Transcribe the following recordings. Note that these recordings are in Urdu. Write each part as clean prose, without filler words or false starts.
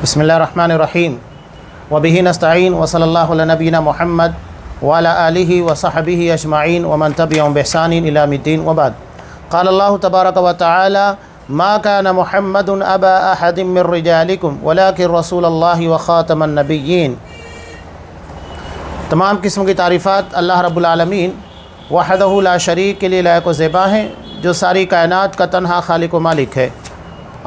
بسم اللہ الرحمن الرحیم وبہ نستعین وصلی اللہ علی نبینا محمد وعلی آلہ وصحبہ اجمعین ومن تبعہم بإحسان الی یوم الدین وبعد قال اللہ تبارک و تعالی ما کان محمد ابا احد من رجالکم ولکن رسول اللہ وخاتم النبیین۔ تمام قسم کی تعریفات اللہ رب العالمین وحدہ لا شریک کے لیے لائق و زیبا ہیں، جو ساری کائنات کا تنہا خالق و مالک ہے،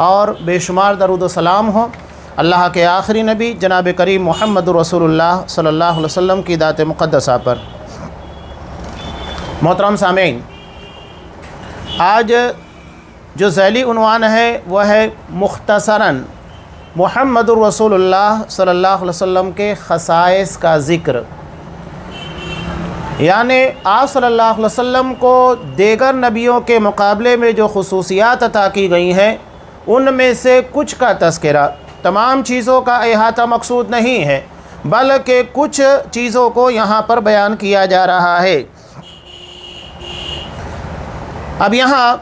اور بے شمار درود و سلام ہوں اللہ کے آخری نبی جناب کریم محمد رسول اللہ صلی اللہ علیہ وسلم کی ذات مقدسہ پر۔ محترم سامعین، آج جو ذیلی عنوان ہے وہ ہے مختصراً محمد رسول اللہ صلی اللہ علیہ وسلم کے خصائص کا ذکر، یعنی آپ صلی اللہ علیہ وسلم کو دیگر نبیوں کے مقابلے میں جو خصوصیات عطا کی گئی ہیں ان میں سے کچھ کا تذکرہ۔ تمام چیزوں کا احاطہ مقصود نہیں ہے، بلکہ کچھ چیزوں کو یہاں پر بیان کیا جا رہا ہے۔ اب یہاں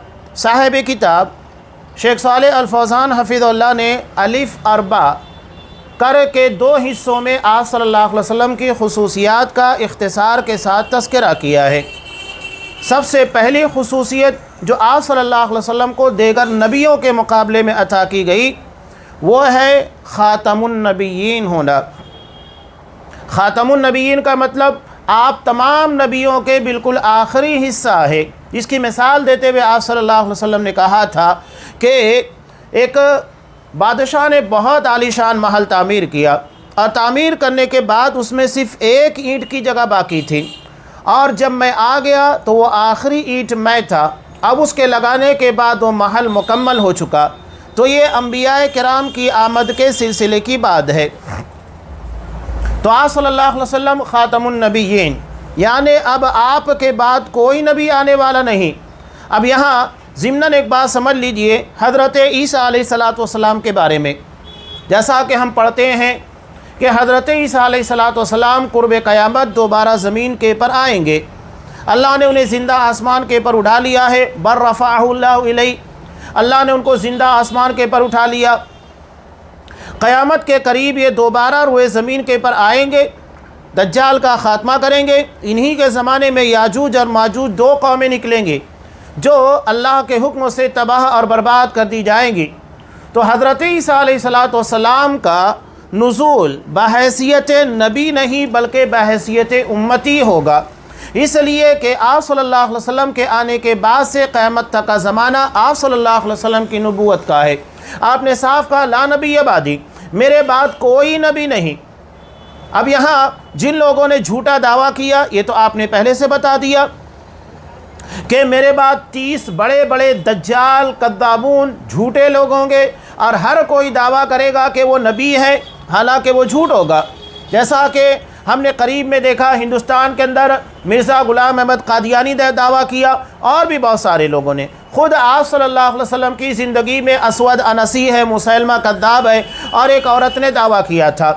صاحب کتاب شیخ صالح الفوزان حفظہ اللہ نے الف اربع کر کے دو حصوں میں آپ صلی اللہ علیہ وسلم کی خصوصیات کا اختصار کے ساتھ تذکرہ کیا ہے۔ سب سے پہلی خصوصیت جو آپ صلی اللہ علیہ وسلم کو دیگر نبیوں کے مقابلے میں عطا کی گئی وہ ہے خاتم النبیین ہونا۔ خاتم النبیین کا مطلب آپ تمام نبیوں کے بالکل آخری حصہ ہے۔ اس کی مثال دیتے ہوئے آپ صلی اللہ علیہ وسلم نے کہا تھا کہ ایک بادشاہ نے بہت عالیشان محل تعمیر کیا، اور تعمیر کرنے کے بعد اس میں صرف ایک اینٹ کی جگہ باقی تھی، اور جب میں آ گیا تو وہ آخری اینٹ میں تھا۔ اب اس کے لگانے کے بعد وہ محل مکمل ہو چکا۔ تو یہ انبیاء کرام کی آمد کے سلسلے کی بات ہے۔ تو آپ صلی اللہ علیہ وسلم خاتم النبیین، یعنی اب آپ کے بعد کوئی نبی آنے والا نہیں۔ اب یہاں ضمناً ایک بات سمجھ لیجئے حضرت عیسیٰ علیہ السلام کے بارے میں، جیسا کہ ہم پڑھتے ہیں کہ حضرت عیسیٰ علیہ السلام قرب قیامت دوبارہ زمین کے پر آئیں گے۔ اللہ نے انہیں زندہ آسمان کے پر اٹھا لیا ہے، بر رفعہ اللہ الیہ، اللہ نے ان کو زندہ آسمان کے پر اٹھا لیا۔ قیامت کے قریب یہ دوبارہ روئے زمین کے پر آئیں گے، دجال کا خاتمہ کریں گے۔ انہی کے زمانے میں یاجوج اور ماجوج دو قومیں نکلیں گی جو اللہ کے حکم سے تباہ اور برباد کر دی جائیں گی۔ تو حضرت عیسیٰ علیہ السلام کا نزول بحیثیت نبی نہیں بلکہ بحیثیت امتی ہوگا، اس لیے کہ آپ صلی اللہ علیہ وسلم کے آنے کے بعد سے قیامت تک کا زمانہ آپ صلی اللہ علیہ وسلم کی نبوت کا ہے۔ آپ نے صاف کہا لا نبی بعدی، میرے بعد کوئی نبی نہیں۔ اب یہاں جن لوگوں نے جھوٹا دعویٰ کیا یہ تو آپ نے پہلے سے بتا دیا کہ میرے بعد 30 بڑے بڑے دجال کذابون جھوٹے لوگ ہوں گے، اور ہر کوئی دعویٰ کرے گا کہ وہ نبی ہے، حالانکہ وہ جھوٹ ہوگا۔ جیسا کہ ہم نے قریب میں دیکھا ہندوستان کے اندر مرزا غلام احمد قادیانی نے دعویٰ کیا، اور بھی بہت سارے لوگوں نے۔ خود آپ صلی اللہ علیہ وسلم کی زندگی میں اسود انسی ہے، مسیلمہ کذاب ہے، اور ایک عورت نے دعویٰ کیا تھا،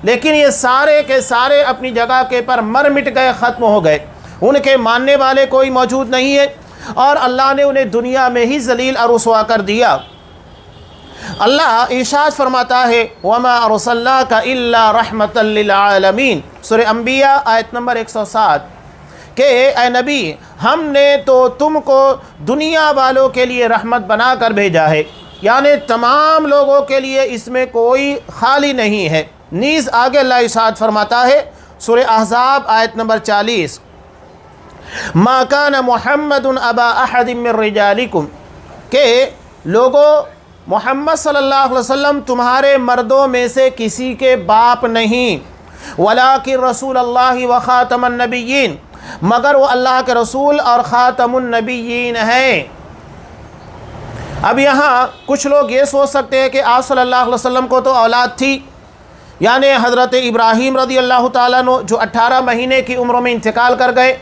لیکن یہ سارے کے سارے اپنی جگہ کے پر مر مٹ گئے، ختم ہو گئے، ان کے ماننے والے کوئی موجود نہیں ہے، اور اللہ نے انہیں دنیا میں ہی ذلیل اور رسوا کر دیا۔ اللہ ارشاد فرماتا ہے وَمَا أَرْسَلْنَاكَ إِلَّا رَحْمَةً لِلْعَالَمِينَ، سورہ انبیاء آیت نمبر 107، کہ اے نبی ہم نے تو تم کو دنیا والوں کے لیے رحمت بنا کر بھیجا ہے، یعنی تمام لوگوں کے لیے اس میں کوئی خالی نہیں ہے۔ نیز آگے اللہ ارشاد فرماتا ہے سورہ احزاب آیت نمبر 40، مَا كَانَ مُحَمَّدٌ أَبَا أَحَدٍ مِّن رِجَالِكُمْ، کہ لوگوں محمد صلی اللہ علیہ وسلم تمہارے مردوں میں سے کسی کے باپ نہیں، وَلَٰكِن رسول اللہ وخاتم النبیین، مگر وہ اللہ کے رسول اور خاتم النبیین ہیں۔ اب یہاں کچھ لوگ یہ سوچ سکتے ہیں کہ آپ صلی اللہ علیہ وسلم کو تو اولاد تھی، یعنی حضرت ابراہیم رضی اللہ تعالیٰ عنہ جو 18 مہینے کی عمر میں انتقال کر گئے،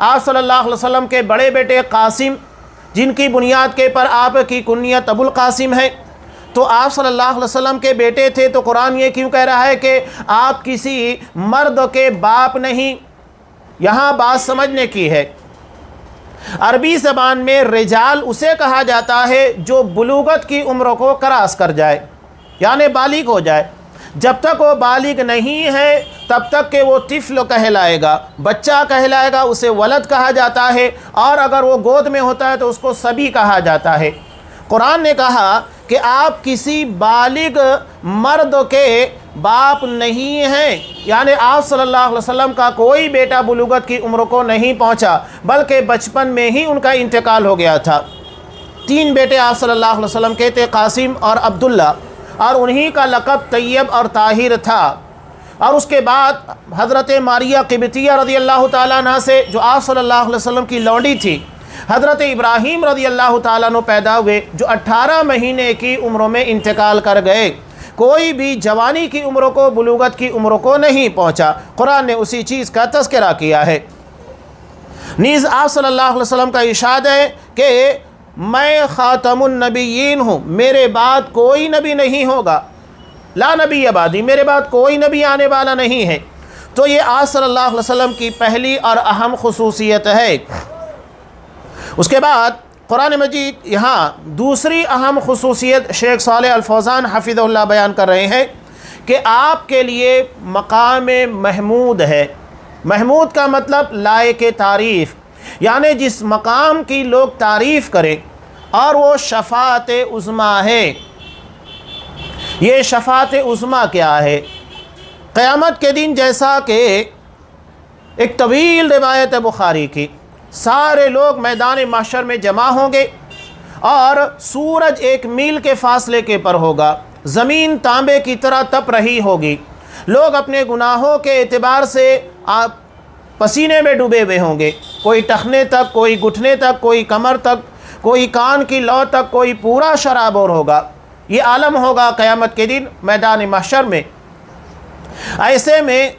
آپ صلی اللہ علیہ وسلم کے بڑے بیٹے قاسم جن کی بنیاد کے پر آپ کی کنیت ابو القاسم ہے، تو آپ صلی اللہ علیہ وسلم کے بیٹے تھے، تو قرآن یہ کیوں کہہ رہا ہے کہ آپ کسی مرد کے باپ نہیں؟ یہاں بات سمجھنے کی ہے۔ عربی زبان میں رجال اسے کہا جاتا ہے جو بلوغت کی عمر کو کراس کر جائے، یعنی بالغ ہو جائے۔ جب تک وہ بالغ نہیں ہے تب تک کہ وہ طفل کہلائے گا، بچہ کہلائے گا، اسے ولد کہا جاتا ہے، اور اگر وہ گود میں ہوتا ہے تو اس کو صبی کہا جاتا ہے۔ قرآن نے کہا کہ آپ کسی بالغ مرد کے باپ نہیں ہیں، یعنی آپ صلی اللہ علیہ وسلم کا کوئی بیٹا بلوغت کی عمر کو نہیں پہنچا، بلکہ بچپن میں ہی ان کا انتقال ہو گیا تھا۔ 3 بیٹے آپ صلی اللہ علیہ وسلم کے تھے، قاسم اور عبداللہ، اور انہی کا لقب طیب اور طاہر تھا۔ اور اس کے بعد حضرت ماریہ قبطیہ رضی اللہ تعالیٰ عنہ سے، جو آپ صلی اللہ علیہ وسلم کی لونڈی تھی، حضرت ابراہیم رضی اللہ تعالیٰ عنہ پیدا ہوئے، جو 18 مہینے کی عمر میں انتقال کر گئے۔ کوئی بھی جوانی کی عمر کو، بلوغت کی عمر کو نہیں پہنچا۔ قرآن نے اسی چیز کا تذکرہ کیا ہے۔ نیز آپ صلی اللہ علیہ وسلم کا ارشاد ہے کہ میں خاتم النبیین ہوں، میرے بعد کوئی نبی نہیں ہوگا، لا نبی بعدی، میرے بعد کوئی نبی آنے والا نہیں ہے۔ تو یہ آپ صلی اللہ علیہ وسلم کی پہلی اور اہم خصوصیت ہے۔ اس کے بعد قرآن مجید یہاں دوسری اہم خصوصیت شیخ صالح الفوزان حفظہ اللہ بیان کر رہے ہیں کہ آپ کے لیے مقام محمود ہے۔ محمود کا مطلب لائق تعریف، یعنی جس مقام کی لوگ تعریف کریں، اور وہ شفاعت عظمیٰ ہے۔ یہ شفاعت عظمیٰ کیا ہے؟ قیامت کے دن جیسا کہ ایک طویل روایت ہے بخاری کی، سارے لوگ میدان محشر میں جمع ہوں گے، اور سورج 1 میل کے فاصلے کے پر ہوگا، زمین تانبے کی طرح تپ رہی ہوگی، لوگ اپنے گناہوں کے اعتبار سے پسینے میں ڈوبے ہوئے ہوں گے، کوئی ٹخنے تک، کوئی گھٹنے تک، کوئی کمر تک، کوئی کان کی لو تک، کوئی پورا شرابور ہوگا۔ یہ عالم ہوگا قیامت کے دن میدان محشر میں۔ ایسے میں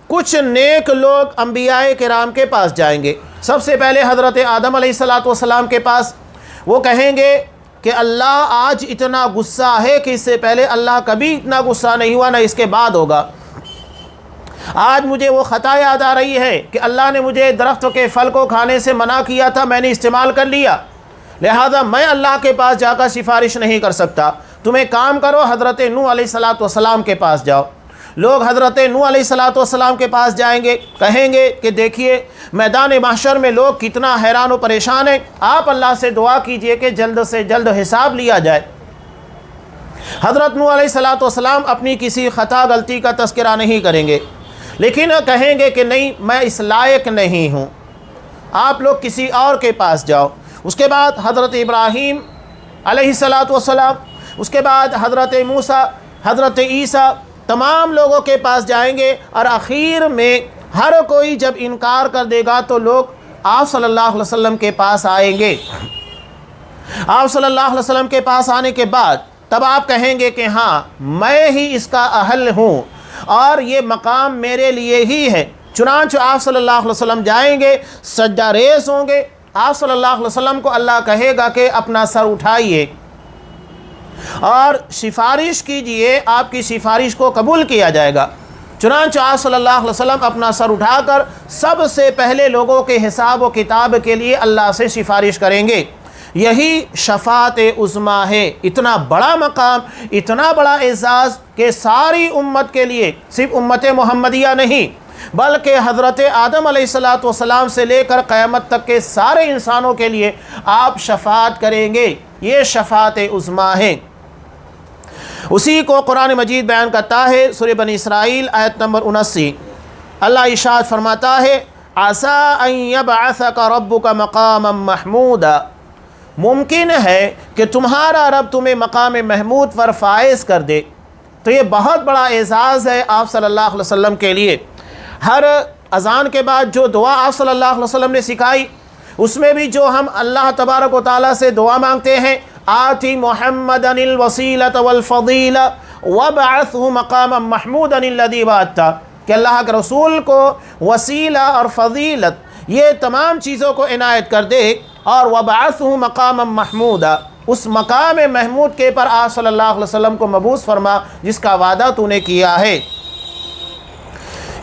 کچھ نیک لوگ انبیاء کرام کے پاس جائیں گے، سب سے پہلے حضرت آدم علیہ السلام کے پاس۔ وہ کہیں گے کہ اللہ آج اتنا غصہ ہے کہ اس سے پہلے اللہ کبھی اتنا غصہ نہیں ہوا، نہ اس کے بعد ہوگا۔ آج مجھے وہ خطا یاد آ رہی ہے کہ اللہ نے مجھے درخت کے پھل کو کھانے سے منع کیا تھا، میں نے استعمال کر لیا، لہذا میں اللہ کے پاس جا کر سفارش نہیں کر سکتا۔ تم ایک کام کرو، حضرت نوح علیہ السلام کے پاس جاؤ۔ لوگ حضرت نوح علیہ السلام کے پاس جائیں گے، کہیں گے کہ دیکھیے میدان محشر میں لوگ کتنا حیران و پریشان ہیں، آپ اللہ سے دعا کیجئے کہ جلد سے جلد حساب لیا جائے۔ حضرت نوح علیہ السلام اپنی کسی خطا غلطی کا تذکرہ نہیں کریں گے، لیکن کہیں گے کہ نہیں، میں اس لائق نہیں ہوں، آپ لوگ کسی اور کے پاس جاؤ۔ اس کے بعد حضرت ابراہیم علیہ السلام، اس کے بعد حضرت موسیٰ، حضرت عیسیٰ، تمام لوگوں کے پاس جائیں گے، اور آخر میں ہر کوئی جب انکار کر دے گا تو لوگ آپ صلی اللہ علیہ وسلم کے پاس آئیں گے۔ آپ صلی اللہ علیہ وسلم کے پاس آنے کے بعد تب آپ کہیں گے کہ ہاں، میں ہی اس کا اہل ہوں، اور یہ مقام میرے لیے ہی ہے۔ چنانچہ آپ صلی اللہ علیہ وسلم جائیں گے، سجدہ ریز ہوں گے، آپ صلی اللہ علیہ وسلم کو اللہ کہے گا کہ اپنا سر اٹھائیے اور سفارش کیجئے، آپ کی سفارش کو قبول کیا جائے گا۔ چنانچہ آپ صلی اللہ علیہ وسلم اپنا سر اٹھا کر سب سے پہلے لوگوں کے حساب و کتاب کے لیے اللہ سے سفارش کریں گے۔ یہی شفاعت عظمیٰ ہے۔ اتنا بڑا مقام، اتنا بڑا اعزاز کہ ساری امت کے لیے، صرف امت محمدیہ نہیں بلکہ حضرت آدم علیہ السلام سے لے کر قیامت تک کے سارے انسانوں کے لیے آپ شفاعت کریں گے۔ یہ شفاعت عظمیٰ ہے۔ اسی کو قرآن مجید بیان کرتا ہے، سورہ بنی اسرائیل آیت نمبر 79، اللہ ارشاد فرماتا ہے، عَسَىٰ أَن يَبْعَثَكَ رَبُّكَ مَقَامًا مَحْمُودًا، ممکن ہے کہ تمہارا رب تمہیں مقام محمود پر فائز کر دے۔ تو یہ بہت بڑا اعزاز ہے آپ صلی اللہ علیہ وسلم کے لیے۔ ہر اذان کے بعد جو دعا آپ صلی اللہ علیہ وسلم نے سکھائی، اس میں بھی جو ہم اللہ تبارک و تعالیٰ سے دعا مانگتے ہیں، آتی محمدًا الوسیلۃ والفضیلہ وابعثہ مقاما محمودا الذی وعدتہ، کہ اللہ کے رسول کو وسیلہ اور فضیلت یہ تمام چیزوں کو عنایت کر دے، اور وابعثہ مقاما محمودا، اس مقام محمود کے پر آپ صلی اللہ علیہ وسلم کو مبعوث فرما جس کا وعدہ تو نے کیا ہے۔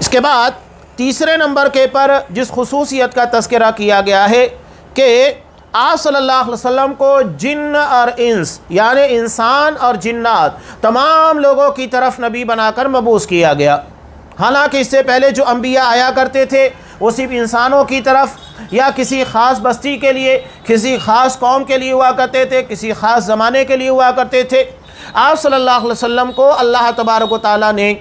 اس کے بعد تیسرے نمبر کے پر جس خصوصیت کا تذکرہ کیا گیا ہے کہ آپ صلی اللہ علیہ وسلم کو جن اور انس یعنی انسان اور جنات تمام لوگوں کی طرف نبی بنا کر مبعوث کیا گیا۔ حالانکہ اس سے پہلے جو انبیاء آیا کرتے تھے وہ صرف انسانوں کی طرف یا کسی خاص بستی کے لیے، کسی خاص قوم کے لیے ہوا کرتے تھے، کسی خاص زمانے کے لیے ہوا کرتے تھے۔ آپ صلی اللہ علیہ وسلم کو اللہ تبارک و تعالیٰ نے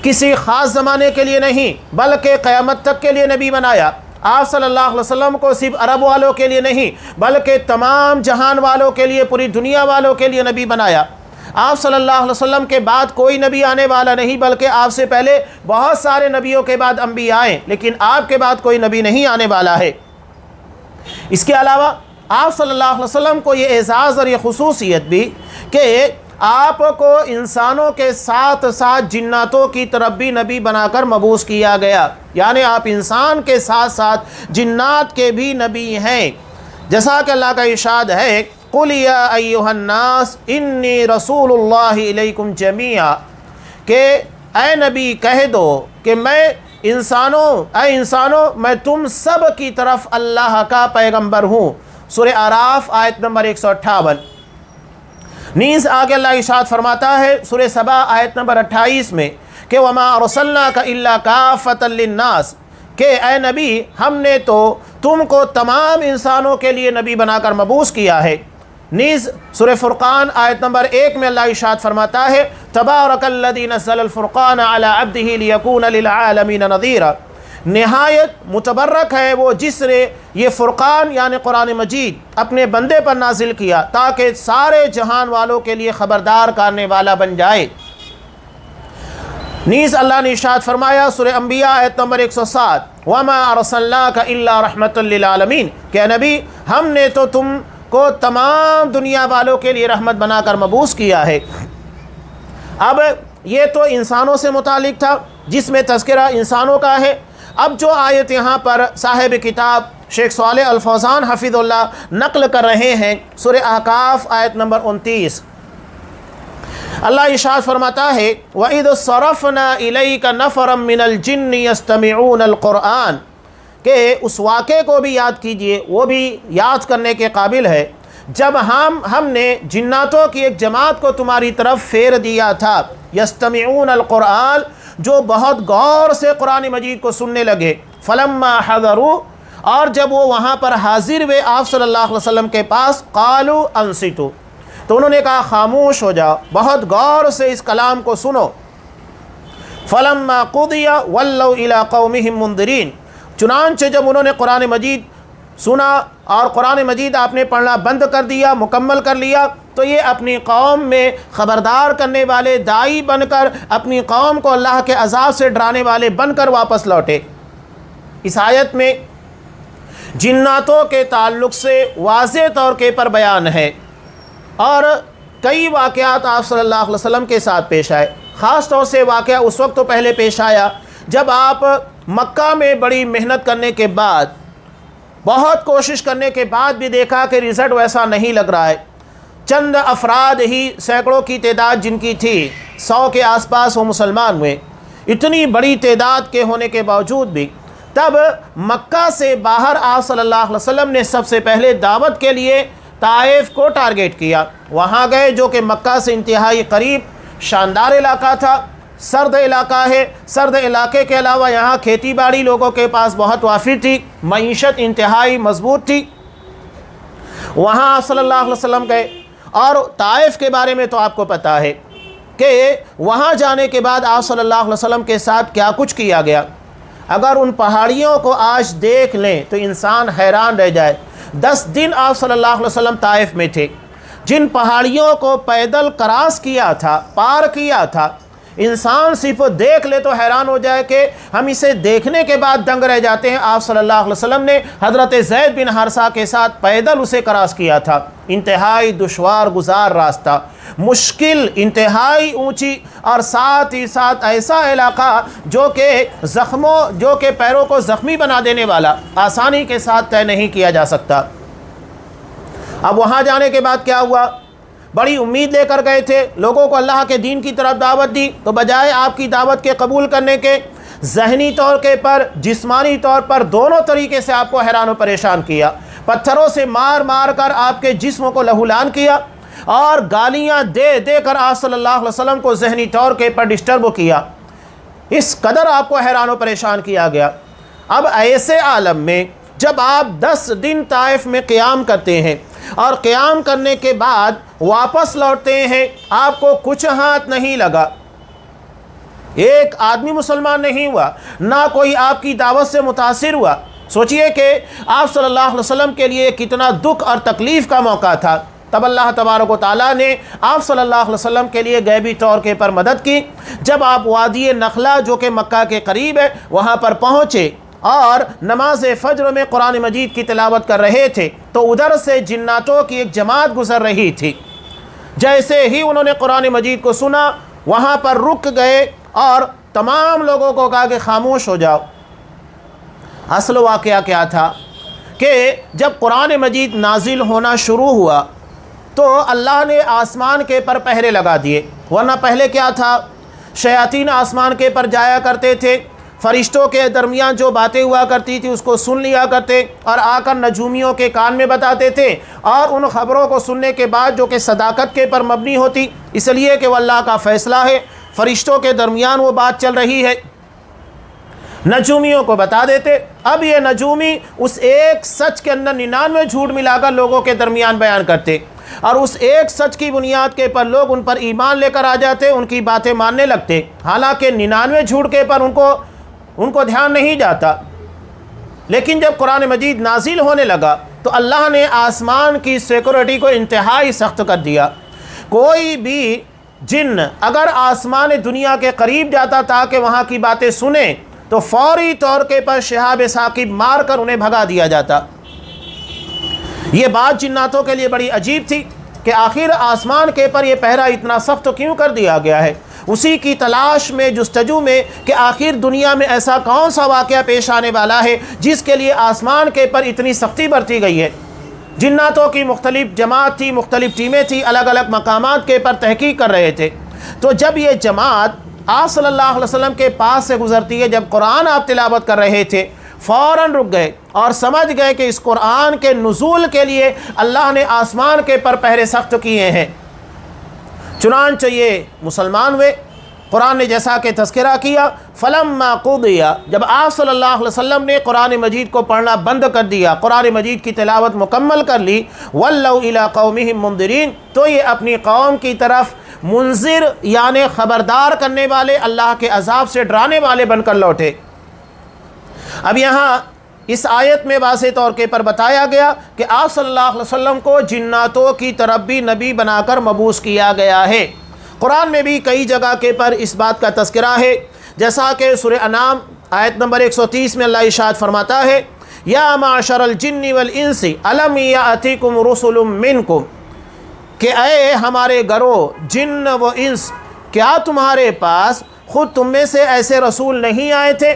کسی خاص زمانے کے لیے نہیں بلکہ قیامت تک کے لیے نبی بنایا۔ آپ صلی اللہ علیہ وسلم کو صرف عرب والوں کے لیے نہیں بلکہ تمام جہان والوں کے لیے، پوری دنیا والوں کے لیے نبی بنایا۔ آپ صلی اللہ علیہ وسلم کے بعد کوئی نبی آنے والا نہیں، بلکہ آپ سے پہلے بہت سارے نبیوں کے بعد انبیاء آئے، لیکن آپ کے بعد کوئی نبی نہیں آنے والا ہے۔ اس کے علاوہ آپ صلی اللہ علیہ وسلم کو یہ اعزاز اور یہ خصوصیت بھی کہ آپ کو انسانوں کے ساتھ ساتھ جناتوں کی طرف بھی نبی بنا کر مبعوث کیا گیا، یعنی آپ انسان کے ساتھ ساتھ جنات کے بھی نبی ہیں۔ جیسا کہ اللہ کا ارشاد ہے قُلْ يَا أَيُّهَا النَّاسِ إِنِّي رَسُولُ اللَّهِ إِلَيْكُمْ جَمِيعًا کہ اے نبی کہہ دو کہ میں انسانوں میں تم سب کی طرف اللہ کا پیغمبر ہوں۔ سورہ اعراف آیت نمبر 158۔ نیز آگے اللہ ارشاد فرماتا ہے سورہ سبا آیت نمبر 28 میں کہ وَمَا أَرْسَلْنَاكَ إِلَّا كَافَّةً لِلنَّاسِ کہ اے نبی ہم نے تو تم کو تمام انسانوں کے لیے نبی بنا کر مبعوث کیا ہے۔ نیز سورہ فرقان آیت نمبر 1 میں اللہ ارشاد فرماتا ہے تبارک الذی نزل الفرقان علی عبدہ لیکون للعالمین نذیرا، نہایت متبرک ہے وہ جس نے یہ فرقان یعنی قرآن مجید اپنے بندے پر نازل کیا تاکہ سارے جہان والوں کے لیے خبردار کرنے والا بن جائے۔ نیز اللہ نے ارشاد فرمایا سورہ انبیاء آیت نمبر 107 وَمَا أَرْسَلْنَاكَ إِلَّا رَحْمَةً لِلْعَالَمِينَ کہ اے نبی ہم نے تو تم کو تمام دنیا والوں کے لیے رحمت بنا کر مبعوث کیا ہے۔ اب یہ تو انسانوں سے متعلق تھا جس میں تذکرہ انسانوں کا ہے۔ اب جو آیت یہاں پر صاحب کتاب شیخ صالح الفوزان حفظ اللہ نقل کر رہے ہیں سورہ احقاف آیت نمبر 29، اللہ ارشاد فرماتا ہے وَإِذْ صَرَفْنَا إِلَيْكَ نَفَرًا مِّنَ الْجِنِّ يَسْتَمِعُونَ الْقُرْآنَ کہ اس واقعے کو بھی یاد کیجئے، وہ بھی یاد کرنے کے قابل ہے، جب ہم نے جناتوں کی ایک جماعت کو تمہاری طرف پھیر دیا تھا یستمعون القرآن جو بہت غور سے قرآن مجید کو سننے لگے، فلما حضروا اور جب وہ وہاں پر حاضر ہوئے آپ صلی اللہ علیہ وسلم کے پاس قالوا انصتوا تو انہوں نے کہا خاموش ہو جاؤ، بہت غور سے اس کلام کو سنو۔ فلما قضی ولوا الی قومہم منذرین چنانچہ جب انہوں نے قرآن مجید سنا اور قرآن مجید آپ نے پڑھنا بند کر دیا، مکمل کر لیا، تو یہ اپنی قوم میں خبردار کرنے والے داعی بن کر اپنی قوم کو اللہ کے عذاب سے ڈرانے والے بن کر واپس لوٹے۔ اس آیت میں جناتوں کے تعلق سے واضح طور پر بیان ہے اور کئی واقعات آپ صلی اللہ علیہ وسلم کے ساتھ پیش آئے۔ خاص طور سے واقعہ اس وقت تو پہلے پیش آیا جب آپ مکہ میں بڑی محنت کرنے کے بعد، بہت کوشش کرنے کے بعد بھی دیکھا کہ رزلٹ ویسا نہیں لگ رہا ہے۔ چند افراد ہی سینکڑوں کی تعداد جن کی تھی 100 کے آس پاس وہ مسلمان ہوئے، اتنی بڑی تعداد کے ہونے کے باوجود بھی تب مکہ سے باہر آپ صلی اللہ علیہ وسلم نے سب سے پہلے دعوت کے لیے طائف کو ٹارگیٹ کیا۔ وہاں گئے جو کہ مکہ سے انتہائی قریب شاندار علاقہ تھا، سرد علاقہ ہے، سرد علاقے کے علاوہ یہاں کھیتی باڑی لوگوں کے پاس بہت وافر تھی، معیشت انتہائی مضبوط تھی۔ وہاں آپ صلی اللہ علیہ وسلم گئے اور طائف کے بارے میں تو آپ کو پتہ ہے کہ وہاں جانے کے بعد آپ صلی اللہ علیہ وسلم کے ساتھ کیا کچھ کیا گیا۔ اگر ان پہاڑیوں کو آج دیکھ لیں تو انسان حیران رہ جائے۔ 10 دن آپ صلی اللہ علیہ وسلم طائف میں تھے، جن پہاڑیوں کو پیدل کراس کیا تھا، پار کیا تھا، انسان صرف دیکھ لے تو حیران ہو جائے کہ ہم اسے دیکھنے کے بعد دنگ رہ جاتے ہیں۔ آپ صلی اللہ علیہ وسلم نے حضرت زید بن حارثہ کے ساتھ پیدل اسے کراس کیا تھا۔ انتہائی دشوار گزار راستہ، مشکل، انتہائی اونچی اور ساتھ ہی ساتھ ایسا علاقہ جو کہ پیروں کو زخمی بنا دینے والا، آسانی کے ساتھ طے نہیں کیا جا سکتا۔ اب وہاں جانے کے بعد کیا ہوا؟ بڑی امید لے کر گئے تھے، لوگوں کو اللہ کے دین کی طرف دعوت دی، تو بجائے آپ کی دعوت کے قبول کرنے کے ذہنی طور کے پر، جسمانی طور پر، دونوں طریقے سے آپ کو حیران و پریشان کیا۔ پتھروں سے مار مار کر آپ کے جسم کو لہولان کیا اور گالیاں دے دے کر آپ صلی اللہ علیہ وسلم کو ذہنی طور کے پر ڈسٹرب کیا۔ اس قدر آپ کو حیران و پریشان کیا گیا۔ اب ایسے عالم میں جب آپ 10 دن طائف میں قیام کرتے ہیں اور قیام کرنے کے بعد واپس لوٹتے ہیں، آپ کو کچھ ہاتھ نہیں لگا، ایک آدمی مسلمان نہیں ہوا، نہ کوئی آپ کی دعوت سے متاثر ہوا۔ سوچئے کہ آپ صلی اللہ علیہ وسلم کے لیے کتنا دکھ اور تکلیف کا موقع تھا۔ تب اللہ تبارک و تعالیٰ نے آپ صلی اللہ علیہ وسلم کے لیے غیبی طور کے پر مدد کی۔ جب آپ وادی نخلہ جو کہ مکہ کے قریب ہے وہاں پر پہنچے اور نماز فجر میں قرآن مجید کی تلاوت کر رہے تھے تو ادھر سے جناتوں کی ایک جماعت گزر رہی تھی۔ جیسے ہی انہوں نے قرآن مجید کو سنا وہاں پر رک گئے اور تمام لوگوں کو کہا کہ خاموش ہو جاؤ۔ اصل واقعہ کیا تھا کہ جب قرآن مجید نازل ہونا شروع ہوا تو اللہ نے آسمان کے پر پہرے لگا دیے، ورنہ پہلے کیا تھا، شیاطین آسمان کے پر جایا کرتے تھے، فرشتوں کے درمیان جو باتیں ہوا کرتی تھی اس کو سن لیا کرتے اور آ کر نجومیوں کے کان میں بتاتے تھے، اور ان خبروں کو سننے کے بعد جو کہ صداقت کے پر مبنی ہوتی، اس لیے کہ وہ اللہ کا فیصلہ ہے، فرشتوں کے درمیان وہ بات چل رہی ہے، نجومیوں کو بتا دیتے۔ اب یہ نجومی اس ایک سچ کے اندر 99 جھوٹ ملا کر لوگوں کے درمیان بیان کرتے، اور اس ایک سچ کی بنیاد کے پر لوگ ان پر ایمان لے کر آ جاتے، ان کی باتیں ماننے لگتے، حالانکہ 99 جھوٹ کے پر ان کو دھیان نہیں جاتا۔ لیکن جب قرآن مجید نازل ہونے لگا تو اللہ نے آسمان کی سیکورٹی کو انتہائی سخت کر دیا۔ کوئی بھی جن اگر آسمان دنیا کے قریب جاتا تاکہ وہاں کی باتیں سنیں تو فوری طور کے پر شہاب ثاقب مار کر انہیں بھگا دیا جاتا۔ یہ بات جناتوں کے لیے بڑی عجیب تھی کہ آخر آسمان کے پر یہ پہرا اتنا سخت کیوں کر دیا گیا ہے۔ اسی کی تلاش میں، جستجو میں کہ آخر دنیا میں ایسا کون سا واقعہ پیش آنے والا ہے جس کے لیے آسمان کے پر اتنی سختی برتی گئی ہے۔ جناتوں کی مختلف جماعت تھی، مختلف ٹیمیں تھیں، الگ الگ مقامات کے پر تحقیق کر رہے تھے۔ تو جب یہ جماعت آپ صلی اللہ علیہ وسلم کے پاس سے گزرتی ہے، جب قرآن آپ تلاوت کر رہے تھے، فوراً رک گئے اور سمجھ گئے کہ اس قرآن کے نزول کے لیے اللہ نے آسمان کے پر پہرے سخت کیے ہیں۔ چنانچہ یہ مسلمان ہوئے۔ قرآن نے جیسا کہ تذکرہ کیا، فلما قضی، جب آپ صلی اللہ علیہ وسلم نے قرآن مجید کو پڑھنا بند کر دیا، قرآن مجید کی تلاوت مکمل کر لی، ولوا الی قومہم منذرین، تو یہ اپنی قوم کی طرف منذر یعنی خبردار کرنے والے، اللہ کے عذاب سے ڈرانے والے بن کر لوٹے۔ اب یہاں اس آیت میں واضح طور کے پر بتایا گیا کہ آپ صلی اللہ علیہ وسلم کو جناتوں کی طرف بھی نبی بنا کر مبعوث کیا گیا ہے۔ قرآن میں بھی کئی جگہ کے پر اس بات کا تذکرہ ہے، جیسا کہ سورہ انعام آیت نمبر 130 میں اللہ ارشاد فرماتا ہے، یا معشر الجن والانس الم یاتکم رسل منکم، کہ اے ہمارے گروہ جن و انس، کیا تمہارے پاس خود تم میں سے ایسے رسول نہیں آئے تھے؟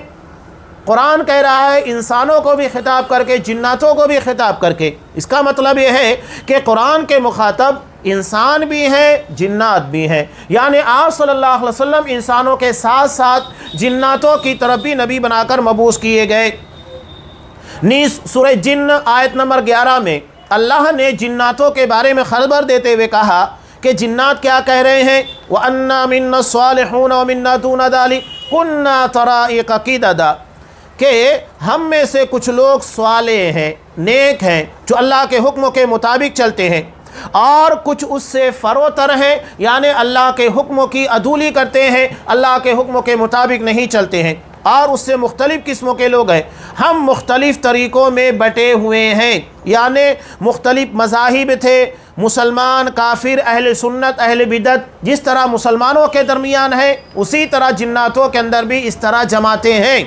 قرآن کہہ رہا ہے انسانوں کو بھی خطاب کر کے، جناتوں کو بھی خطاب کر کے۔ اس کا مطلب یہ ہے کہ قرآن کے مخاطب انسان بھی ہیں، جنات بھی ہیں، یعنی آپ صلی اللہ علیہ وسلم انسانوں کے ساتھ ساتھ جناتوں کی طرف بھی نبی بنا کر مبعوث کیے گئے۔ نیز سورہ جن آیت نمبر 11 میں اللہ نے جناتوں کے بارے میں خبر دیتے ہوئے کہا کہ جنات کیا کہہ رہے ہیں، وَأَنَّا مِنَّا الصَّالِحُونَ وَمِنَّا دُونَ ذَلِكَ كُنَّا طَرَائِقَ قِدَدًا، کہ ہم میں سے کچھ لوگ صالح ہیں، نیک ہیں، جو اللہ کے حکم کے مطابق چلتے ہیں، اور کچھ اس سے فروتر ہیں، یعنی اللہ کے حکم کی عدولی کرتے ہیں، اللہ کے حکم کے مطابق نہیں چلتے ہیں، اور اس سے مختلف قسموں کے لوگ ہیں۔ ہم مختلف طریقوں میں بٹے ہوئے ہیں، یعنی مختلف مذاہب تھے، مسلمان، کافر، اہل سنت، اہل بدعت، جس طرح مسلمانوں کے درمیان ہے اسی طرح جناتوں کے اندر بھی اس طرح جماعتیں ہیں۔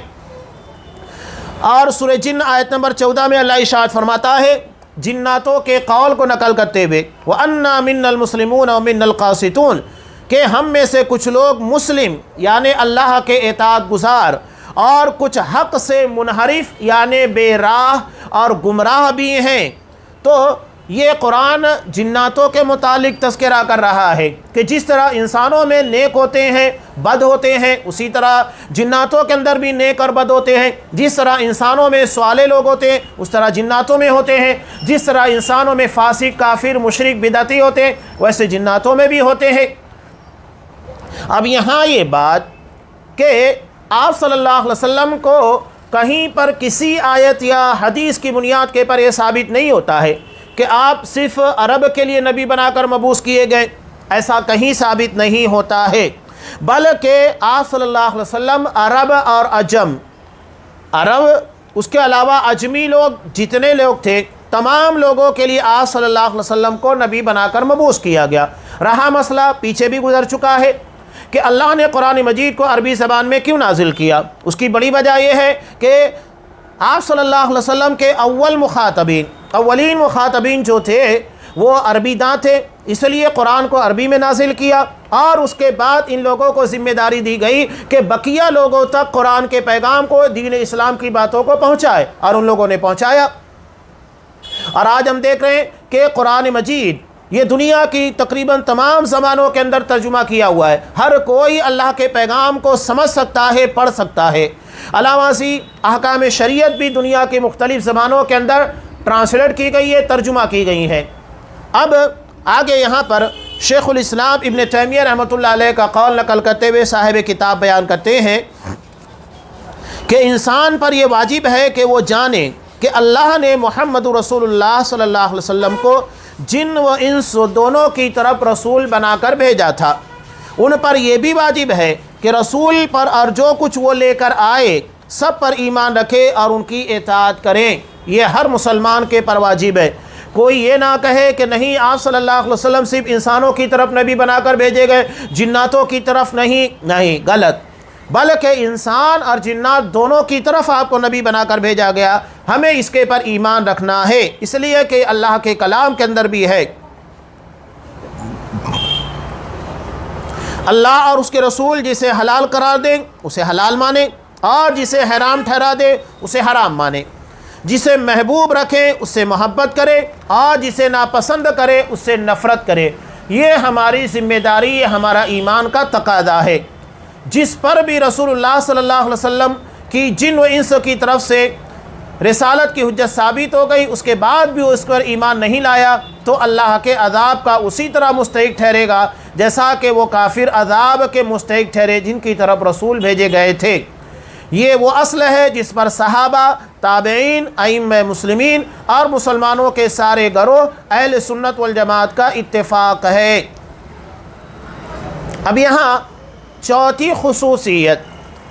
اور سورہ جن آیت نمبر 14 میں اللہ ارشاد فرماتا ہے جناتوں کے قول کو نقل کرتے ہوئے، وَأَنَّا مِنَّا الْمُسْلِمُونَ وَمِنَّا الْقَاسِطُونَ، کہ ہم میں سے کچھ لوگ مسلم یعنی اللہ کے اطاعت گزار، اور کچھ حق سے منحرف یعنی بے راہ اور گمراہ بھی ہیں۔ تو یہ قرآن جناتوں کے متعلق تذکرہ کر رہا ہے کہ جس طرح انسانوں میں نیک ہوتے ہیں بد ہوتے ہیں، اسی طرح جناتوں کے اندر بھی نیک اور بد ہوتے ہیں۔ جس طرح انسانوں میں صالح لوگ ہوتے ہیں اس طرح جناتوں میں ہوتے ہیں، جس طرح انسانوں میں فاسق کافر مشرک بدعتی ہوتے ہیں ویسے جناتوں میں بھی ہوتے ہیں۔ اب یہاں یہ بات کہ آپ صلی اللہ علیہ وسلم کو کہیں پر کسی آیت یا حدیث کی بنیاد کے پر یہ ثابت نہیں ہوتا ہے کہ آپ صرف عرب کے لیے نبی بنا کر مبعوث کیے گئے، ایسا کہیں ثابت نہیں ہوتا ہے، بلکہ آپ صلی اللہ علیہ وسلم عرب اور عجم، عرب اس کے علاوہ عجمی لوگ جتنے لوگ تھے تمام لوگوں کے لیے آپ صلی اللہ علیہ وسلم کو نبی بنا کر مبعوث کیا گیا۔ رہا مسئلہ پیچھے بھی گزر چکا ہے کہ اللہ نے قرآن مجید کو عربی زبان میں کیوں نازل کیا، اس کی بڑی وجہ یہ ہے کہ آپ صلی اللہ علیہ وسلم کے اولین مخاطبین جو تھے وہ عربی داں تھے، اس لیے قرآن کو عربی میں نازل کیا، اور اس کے بعد ان لوگوں کو ذمہ داری دی گئی کہ بقیہ لوگوں تک قرآن کے پیغام کو، دین اسلام کی باتوں کو پہنچائے، اور ان لوگوں نے پہنچایا۔ اور آج ہم دیکھ رہے ہیں کہ قرآن مجید یہ دنیا کی تقریباً تمام زبانوں کے اندر ترجمہ کیا ہوا ہے، ہر کوئی اللہ کے پیغام کو سمجھ سکتا ہے، پڑھ سکتا ہے۔ علاوہ ازیں احکام شریعت بھی دنیا کی مختلف زبانوں کے اندر ٹرانسلیٹ کی گئی ہے، ترجمہ کی گئی ہے۔ اب آگے یہاں پر شیخ الاسلام ابن تیمیہ رحمۃ اللہ علیہ کا قول نقل کرتے ہوئے صاحب کتاب بیان کرتے ہیں کہ انسان پر یہ واجب ہے کہ وہ جانے کہ اللہ نے محمد رسول اللہ صلی اللہ علیہ وسلم کو جن و انس دونوں کی طرف رسول بنا کر بھیجا تھا۔ ان پر یہ بھی واجب ہے کہ رسول پر اور جو کچھ وہ لے کر آئے سب پر ایمان رکھے اور ان کی اطاعت کریں، یہ ہر مسلمان کے پر واجب ہے۔ کوئی یہ نہ کہے کہ نہیں آپ صلی اللہ علیہ وسلم صرف انسانوں کی طرف نبی بنا کر بھیجے گئے، جناتوں کی طرف نہیں، غلط، بلکہ انسان اور جنات دونوں کی طرف آپ کو نبی بنا کر بھیجا گیا، ہمیں اس کے پر ایمان رکھنا ہے، اس لیے کہ اللہ کے کلام کے اندر بھی ہے اللہ اور اس کے رسول جسے حلال قرار دیں اسے حلال مانے، اور جسے حرام ٹھہرا دے اسے حرام مانے، جسے محبوب رکھیں اس سے محبت کرے، اور جسے ناپسند کرے اس سے نفرت کرے۔ یہ ہماری ذمہ داری، یہ ہمارا ایمان کا تقاضا ہے۔ جس پر بھی رسول اللہ صلی اللہ علیہ وسلم کی جن و انس کی طرف سے رسالت کی حجت ثابت ہو گئی، اس کے بعد بھی وہ اس پر ایمان نہیں لایا تو اللہ کے عذاب کا اسی طرح مستحق ٹھہرے گا جیسا کہ وہ کافر عذاب کے مستحق ٹھہرے جن کی طرف رسول بھیجے گئے تھے۔ یہ وہ اصل ہے جس پر صحابہ، تابعین، ائمہ مسلمین اور مسلمانوں کے سارے گروہ اہل سنت والجماعت کا اتفاق ہے۔ اب یہاں چوتھی خصوصیت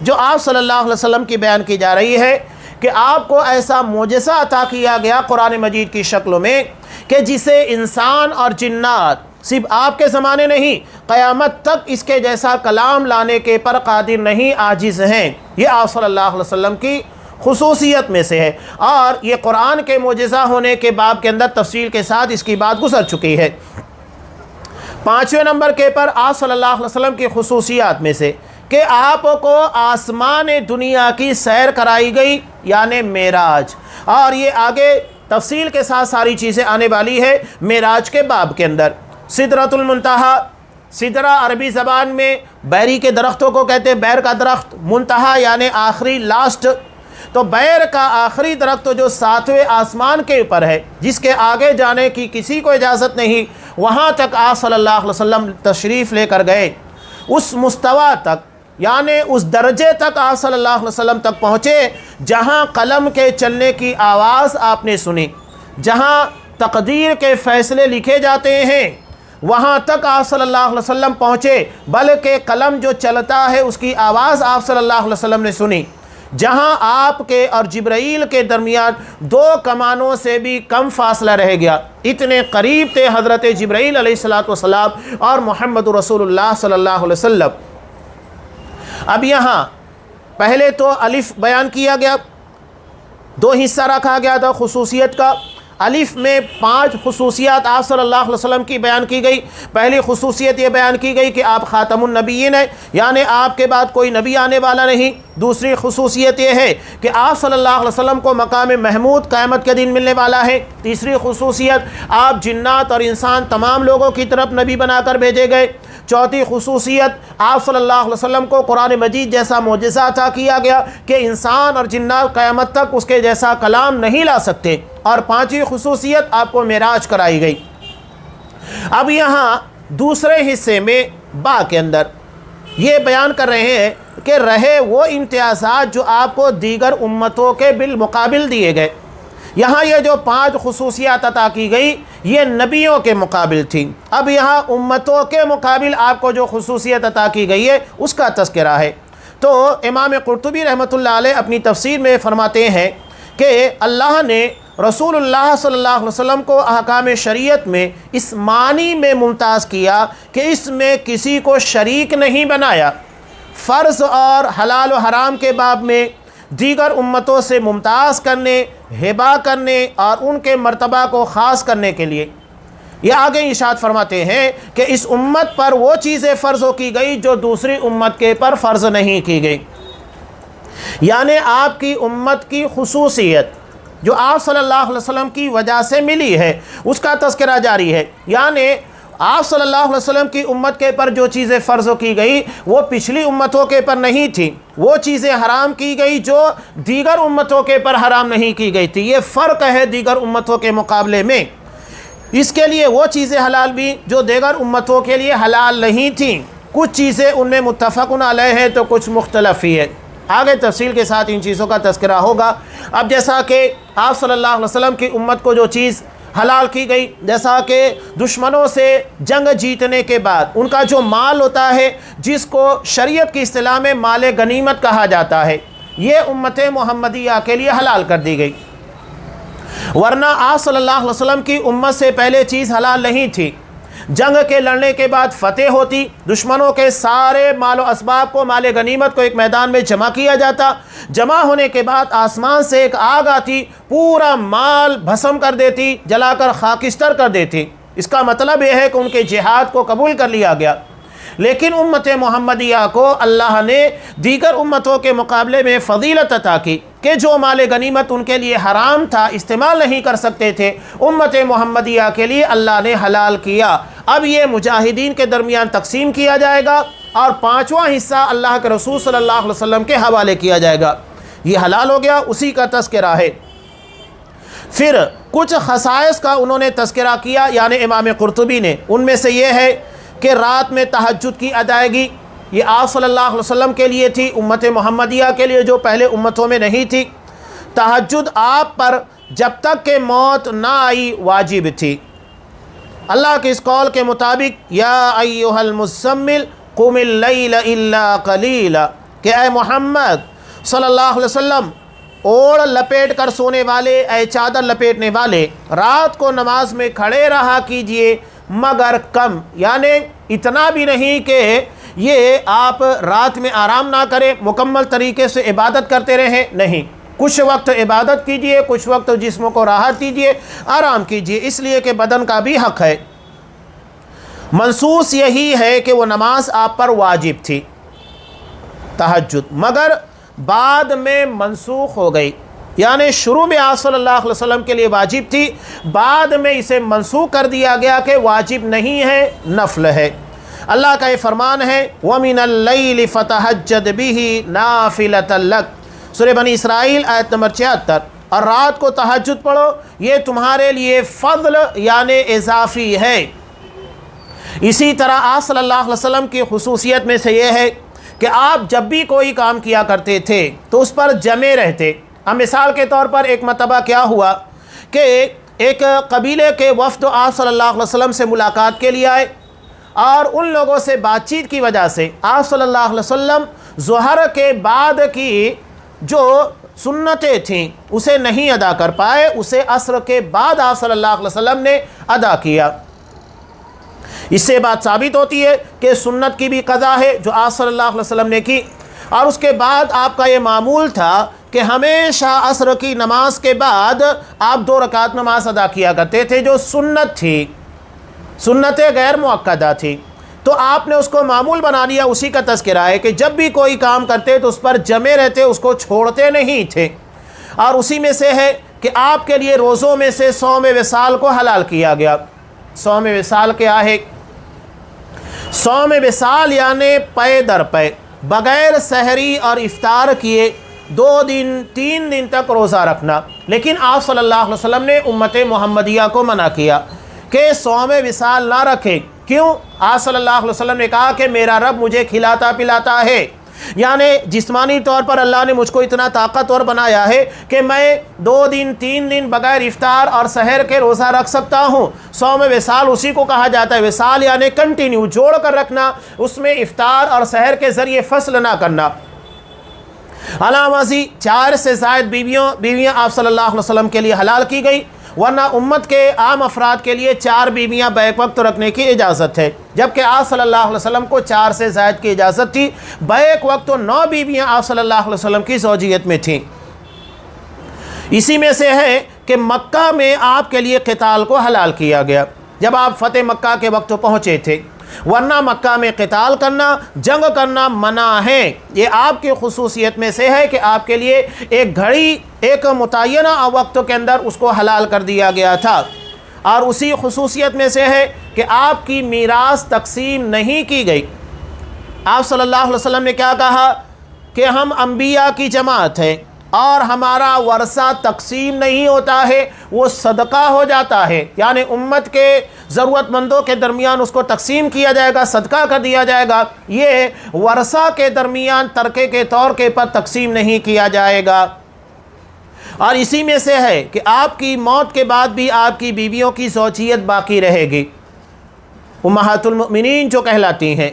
جو آپ صلی اللہ علیہ وسلم کی بیان کی جا رہی ہے کہ آپ کو ایسا معجزہ عطا کیا گیا قرآن مجید کی شکل میں کہ جسے انسان اور جنات صرف آپ کے زمانے نہیں قیامت تک اس کے جیسا کلام لانے کے پر قادر نہیں، عاجز ہیں۔ یہ آپ صلی اللہ علیہ وسلم کی خصوصیت میں سے ہے، اور یہ قرآن کے معجزہ ہونے کے باب کے اندر تفصیل کے ساتھ اس کی بات گزر چکی ہے۔ 5ویں نمبر کے پر آپ صلی اللہ علیہ وسلم کی خصوصیات میں سے کہ آپ کو آسمان دنیا کی سیر کرائی گئی، یعنی معراج، اور یہ آگے تفصیل کے ساتھ ساری چیزیں آنے والی ہے معراج کے باب کے اندر۔ سدرۃ المنتہا، سدرہ عربی زبان میں بیری کے درختوں کو کہتے ہیں، بیر کا درخت، منتہا یعنی آخری، لاسٹ، تو بیر کا آخری درخت جو 7ویں آسمان کے اوپر ہے، جس کے آگے جانے کی کسی کو اجازت نہیں، وہاں تک آپ صلی اللہ علیہ وسلم تشریف لے کر گئے۔ اس مستوی تک یعنی اس درجے تک آپ صلی اللہ علیہ وسلم تک پہنچے جہاں قلم کے چلنے کی آواز آپ نے سنی، جہاں تقدیر کے فیصلے لکھے جاتے ہیں وہاں تک آپ صلی اللہ علیہ وسلم پہنچے، بلکہ قلم جو چلتا ہے اس کی آواز آپ صلی اللہ علیہ وسلم نے سنی، جہاں آپ کے اور جبرائیل کے درمیان 2 کمانوں سے بھی کم فاصلہ رہ گیا، اتنے قریب تھے حضرت جبرائیل علیہ السلام اور محمد رسول اللہ صلی اللہ علیہ وسلم۔ اب یہاں پہلے تو الف بیان کیا گیا، 2 حصہ رکھا گیا تھا خصوصیت کا، الف میں 5 خصوصیات آپ صلی اللہ علیہ وسلم کی بیان کی گئی۔ پہلی خصوصیت یہ بیان کی گئی کہ آپ خاتم النبیین ہیں، یعنی آپ کے بعد کوئی نبی آنے والا نہیں۔ دوسری خصوصیت یہ ہے کہ آپ صلی اللہ علیہ وسلم کو مقام محمود قیامت کے دن ملنے والا ہے۔ تیسری خصوصیت آپ جنات اور انسان تمام لوگوں کی طرف نبی بنا کر بھیجے گئے۔ چوتھی خصوصیت آپ صلی اللہ علیہ وسلم کو قرآن مجید جیسا معجزہ عطا کیا گیا کہ انسان اور جنات قیامت تک اس کے جیسا کلام نہیں لا سکتے۔ اور پانچویں خصوصیت آپ کو معراج کرائی گئی۔ اب یہاں دوسرے حصے میں با کے اندر یہ بیان کر رہے ہیں کہ رہے وہ امتیازات جو آپ کو دیگر امتوں کے بالمقابل دیے گئے۔ یہاں یہ جو 5 خصوصیات عطا کی گئی یہ نبیوں کے مقابل تھی۔ اب یہاں امتوں کے مقابل آپ کو جو خصوصیت عطا کی گئی ہے اس کا تذکرہ ہے۔ تو امام قرطبی رحمۃ اللہ علیہ اپنی تفسیر میں فرماتے ہیں کہ اللہ نے رسول اللہ صلی اللہ علیہ وسلم کو احکام شریعت میں اس معنی میں ممتاز کیا کہ اس میں کسی کو شریک نہیں بنایا۔ فرض اور حلال و حرام کے باب میں دیگر امتوں سے ممتاز کرنے، ہبہ کرنے اور ان کے مرتبہ کو خاص کرنے کے لیے یہ آگے ارشاد فرماتے ہیں کہ اس امت پر وہ چیزیں فرض کی گئی جو دوسری امت کے پر فرض نہیں کی گئی۔ یعنی آپ کی امت کی خصوصیت جو آپ صلی اللہ علیہ وسلم کی وجہ سے ملی ہے اس کا تذکرہ جاری ہے۔ یعنی آپ صلی اللہ علیہ وسلم کی امت کے پر جو چیزیں فرض کی گئی وہ پچھلی امتوں کے پر نہیں تھیں، وہ چیزیں حرام کی گئی جو دیگر امتوں کے پر حرام نہیں کی گئی تھی۔ یہ فرق ہے دیگر امتوں کے مقابلے میں۔ اس کے لیے وہ چیزیں حلال بھی جو دیگر امتوں کے لیے حلال نہیں تھیں۔ کچھ چیزیں ان میں متفق علیہ ہیں تو کچھ مختلف ہی ہے۔ آگے تفصیل کے ساتھ ان چیزوں کا تذکرہ ہوگا۔ اب جیسا کہ آپ صلی اللہ علیہ وسلم کی امت کو جو چیز حلال کی گئی، جیسا کہ دشمنوں سے جنگ جیتنے کے بعد ان کا جو مال ہوتا ہے جس کو شریعت کی اصطلاح میں مال غنیمت کہا جاتا ہے، یہ امت محمدیہ کے لیے حلال کر دی گئی۔ ورنہ آپ صلی اللہ علیہ وسلم کی امت سے پہلے چیز حلال نہیں تھی۔ جنگ کے لڑنے کے بعد فتح ہوتی، دشمنوں کے سارے مال و اسباب کو، مال غنیمت کو ایک میدان میں جمع کیا جاتا۔ جمع ہونے کے بعد آسمان سے ایک آگ آتی، پورا مال بھسم کر دیتی، جلا کر خاکستر کر دیتی۔ اس کا مطلب یہ ہے کہ ان کے جہاد کو قبول کر لیا گیا۔ لیکن امت محمدیہ کو اللہ نے دیگر امتوں کے مقابلے میں فضیلت عطا کی کہ جو مال غنیمت ان کے لیے حرام تھا، استعمال نہیں کر سکتے تھے، امت محمدیہ کے لیے اللہ نے حلال کیا۔ اب یہ مجاہدین کے درمیان تقسیم کیا جائے گا اور 5واں حصہ اللہ کے رسول صلی اللہ علیہ وسلم کے حوالے کیا جائے گا۔ یہ حلال ہو گیا، اسی کا تذکرہ ہے۔ پھر کچھ خصائص کا انہوں نے تذکرہ کیا، یعنی امام قرطبی نے، ان میں سے یہ ہے کہ رات میں تہجد کی ادائیگی یہ آپ صلی اللہ علیہ وسلم کے لیے تھی، امت محمدیہ کے لیے جو پہلے امتوں میں نہیں تھی۔ تہجد آپ پر جب تک کہ موت نہ آئی واجب تھی۔ اللہ کے اس قول کے مطابق یا ایھا المزمل قم اللیل الا قلیلا، کہ اے محمد صلی اللہ علیہ وسلم اوڑھ لپیٹ کر سونے والے، اے چادر لپیٹنے والے، رات کو نماز میں کھڑے رہا کیجئے مگر کم، یعنی اتنا بھی نہیں کہ یہ آپ رات میں آرام نہ کریں، مکمل طریقے سے عبادت کرتے رہیں، نہیں، کچھ وقت عبادت کیجئے، کچھ وقت جسم کو راحت دیجئے، آرام کیجئے، اس لیے کہ بدن کا بھی حق ہے۔ منصوص یہی ہے کہ وہ نماز آپ پر واجب تھی تہجد، مگر بعد میں منسوخ ہو گئی، یعنی شروع میں آپ صلی اللہ علیہ وسلم کے لیے واجب تھی، بعد میں اسے منسوخ کر دیا گیا کہ واجب نہیں ہے، نفل ہے۔ اللہ کا یہ فرمان ہے وَمِنَ اللَّيْلِ فَتَهَجَّدْ بِهِ نَافِلَةً لَكَ، سورہ بنی اسرائیل آیت نمبر 76۔ اور رات کو تہجد پڑھو، یہ تمہارے لیے فضل یعنی اضافی ہے۔ اسی طرح آپ صلی اللہ علیہ وسلم کی خصوصیت میں سے یہ ہے کہ آپ جب بھی کوئی کام کیا کرتے تھے تو اس پر جمے رہتے۔ اب مثال کے طور پر ایک مرتبہ کیا ہوا کہ ایک قبیلے کے وفد آپ صلی اللہ علیہ وسلم سے ملاقات کے لیے آئے، اور ان لوگوں سے بات چیت کی وجہ سے آپ صلی اللہ علیہ وسلم ظہر کے بعد کی جو سنتیں تھیں اسے نہیں ادا کر پائے، اسے عصر کے بعد آپ صلی اللہ علیہ وسلم نے ادا کیا۔ اس سے بات ثابت ہوتی ہے کہ سنت کی بھی قضا ہے جو آپ صلی اللہ علیہ وسلم نے کی، اور اس کے بعد آپ کا یہ معمول تھا کہ ہمیشہ عصر کی نماز کے بعد آپ 2 رکعت نماز ادا کیا کرتے تھے جو سنت تھی، سنت غیر مؤکدہ تھی، تو آپ نے اس کو معمول بنا لیا۔ اسی کا تذکرہ ہے کہ جب بھی کوئی کام کرتے تو اس پر جمے رہتے، اس کو چھوڑتے نہیں تھے۔ اور اسی میں سے ہے کہ آپ کے لیے روزوں میں سے صوم وصال کو حلال کیا گیا۔ صوم وصال کیا ہے؟ صوم وصال یعنی پے در پے، بغیر سحری اور افطار کیے 2 دن 3 دن تک روزہ رکھنا۔ لیکن آپ صلی اللہ علیہ وسلم نے امت محمدیہ کو منع کیا کہ صوم وصال نہ رکھے۔ کیوں؟ آپ صلی اللہ علیہ وسلم نے کہا کہ میرا رب مجھے کھلاتا پلاتا ہے، یعنی جسمانی طور پر اللہ نے مجھ کو اتنا طاقتور بنایا ہے کہ میں 2 دن 3 دن بغیر افطار اور سحر کے روزہ رکھ سکتا ہوں۔ صوم وصال اسی کو کہا جاتا ہے۔ وصال یعنی کنٹینیو، جوڑ کر رکھنا، اس میں افطار اور سحر کے ذریعے فصل نہ کرنا۔ علاوہ ازیں 4 سے زائد بیویاں آپ صلی اللہ علیہ وسلم کے لیے حلال کی گئی، ورنہ امت کے عام افراد کے لیے 4 بیویاں بیک وقت رکھنے کی اجازت ہے، جبکہ آپ صلی اللہ علیہ وسلم کو 4 سے زائد کی اجازت تھی۔ بیک وقت 9 بیویاں آپ صلی اللہ علیہ وسلم کی زوجیت میں تھیں۔ اسی میں سے ہے کہ مکہ میں آپ کے لیے قتال کو حلال کیا گیا جب آپ فتح مکہ کے وقت پہنچے تھے، ورنہ مکہ میں قتال کرنا، جنگ کرنا منع ہے۔ یہ آپ کی خصوصیت میں سے ہے کہ آپ کے لیے ایک گھڑی، ایک متعینہ وقت کے اندر اس کو حلال کر دیا گیا تھا۔ اور اسی خصوصیت میں سے ہے کہ آپ کی میراث تقسیم نہیں کی گئی۔ آپ صلی اللہ علیہ وسلم نے کیا کہا کہ ہم انبیاء کی جماعت ہیں اور ہمارا ورثہ تقسیم نہیں ہوتا ہے، وہ صدقہ ہو جاتا ہے، یعنی امت کے ضرورت مندوں کے درمیان اس کو تقسیم کیا جائے گا، صدقہ کر دیا جائے گا۔ یہ ورثہ کے درمیان ترکے کے طور کے پر تقسیم نہیں کیا جائے گا۔ اور اسی میں سے ہے کہ آپ کی موت کے بعد بھی آپ کی بیویوں کی زوجیت باقی رہے گی، امہات المؤمنین جو کہلاتی ہیں۔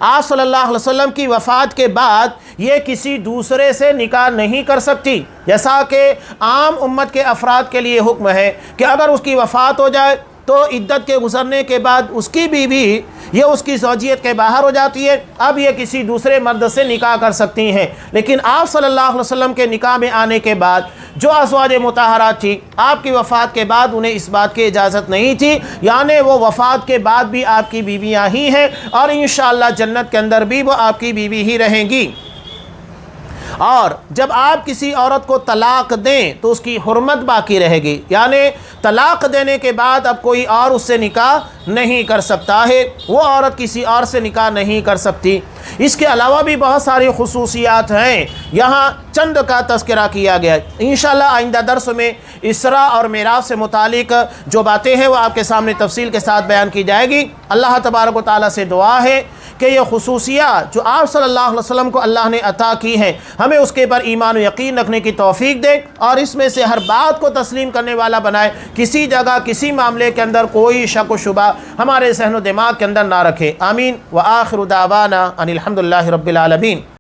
آپ صلی اللہ علیہ وسلم کی وفات کے بعد یہ کسی دوسرے سے نکاح نہیں کر سکتی، جیسا کہ عام امت کے افراد کے لیے حکم ہے کہ اگر اس کی وفات ہو جائے تو عدت کے گزرنے کے بعد اس کی بیوی یہ اس کی زوجیت کے باہر ہو جاتی ہے، اب یہ کسی دوسرے مرد سے نکاح کر سکتی ہیں۔ لیکن آپ صلی اللہ علیہ وسلم کے نکاح میں آنے کے بعد جو ازواج مطہرات تھی، آپ کی وفات کے بعد انہیں اس بات کی اجازت نہیں تھی، یعنی وہ وفات کے بعد بھی آپ کی بیویاں ہی ہیں اور انشاءاللہ جنت کے اندر بھی وہ آپ کی بیوی ہی رہیں گی۔ اور جب آپ کسی عورت کو طلاق دیں تو اس کی حرمت باقی رہے گی، یعنی طلاق دینے کے بعد اب کوئی اور اس سے نکاح نہیں کر سکتا ہے، وہ عورت کسی اور سے نکاح نہیں کر سکتی۔ اس کے علاوہ بھی بہت ساری خصوصیات ہیں، یہاں چند کا تذکرہ کیا گیا ہے۔ انشاءاللہ آئندہ درس میں اسراء اور معراج سے متعلق جو باتیں ہیں وہ آپ کے سامنے تفصیل کے ساتھ بیان کی جائے گی۔ اللہ تبارک و تعالیٰ سے دعا ہے کہ یہ خصوصیات جو آپ صلی اللہ علیہ وسلم کو اللہ نے عطا کی ہیں، ہمیں اس کے پر ایمان و یقین رکھنے کی توفیق دے اور اس میں سے ہر بات کو تسلیم کرنے والا بنائے، کسی جگہ کسی معاملے کے اندر کوئی شک و شبہ ہمارے ذہن و دماغ کے اندر نہ رکھے۔ آمین۔ وآخر دعوانا ان الحمدللہ رب العالمین۔